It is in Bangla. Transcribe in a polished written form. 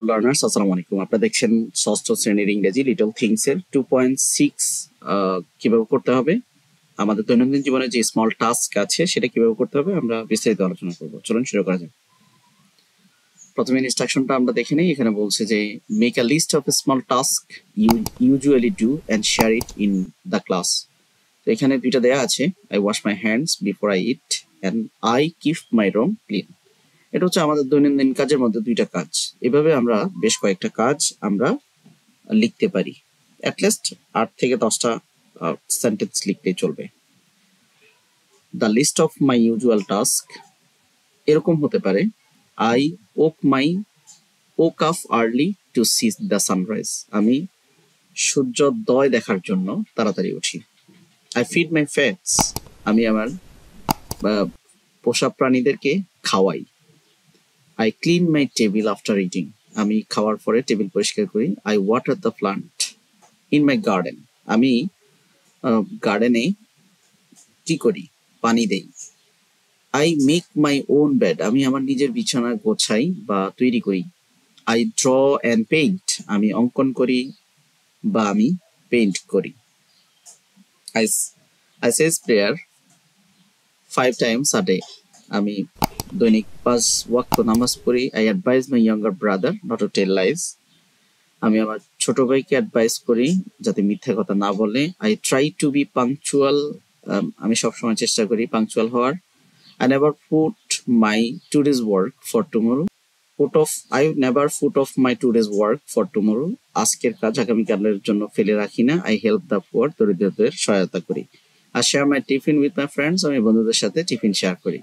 লার্নার্স আসসালামু আলাইকুম। আপনারা দেখছেন ষষ্ঠ শ্রেণীর ইংরেজি লিটল থিংস এর 2.6 কিভাবে করতে হবে, আমাদের দৈনন্দিন জীবনে যে স্মল টাস্ক আছে সেটা কিভাবে করতে হবে আমরা বিস্তারিত আলোচনা করব। চলুন শুরু করা যাক। প্রথমে ইনস্ট্রাকশনটা আমরা দেখে নেই। এখানে বলছে যে make a list of small task you usually do and share it in the class. তো এখানে দুইটা দেয়া আছে, I wash my hands before I eat and I keep my room clean. এটা হচ্ছে আমাদের দৈনন্দিন কাজের মধ্যে দুইটা কাজ। এভাবে আমরা বেশ কয়েকটা কাজ আমরা লিখতে পারি। অ্যাটলিস্ট 8 থেকে 10টা সেন্টেন্স লিখতেই চলবে। The list of my usual task এরকম হতে পারে, I woke up early to see the sunrise. আমি সূর্যোদয় দেখার জন্য তাড়াতাড়ি উঠি। I feed my pets. আমি আমার পোষা প্রাণীদেরকে খাওয়াই। I clean my table after eating. আমি খাওয়ার পরে টেবিল পরিষ্কার করি। I water the plant in my garden. আমি গার্ডেনে কি করি? পানি দেই। I make my own bed. আমি আমার নিজের বিছানা গোছাই বা তৈরি করি। I draw and paint. আমি অঙ্কন করি বা আমি পেইন্ট করি। I say prayer 5 times a day. আমি দৈনিক 5 ওয়াক্ত নামাজ পড়ি। I advise my younger brother not to tell lies. আমি আমার ছোট ভাইকে অ্যাডভাইস করি যাতে মিথ্যা কথা না বলে। I try to be punctual. আমি সবসময় চেষ্টা করি পাংচুয়াল হওয়ার। I never put my today's work for tomorrow. I never put of my today's work for tomorrow. আজকের কাজ আগামীকালের জন্য ফেলে রাখি না। আই হেল্প দ্য পুয়ার, দরিদ্রদের সহায়তা করি। আর share my tiffin with my friends. আমি বন্ধুদের সাথে টিফিন শেয়ার করি।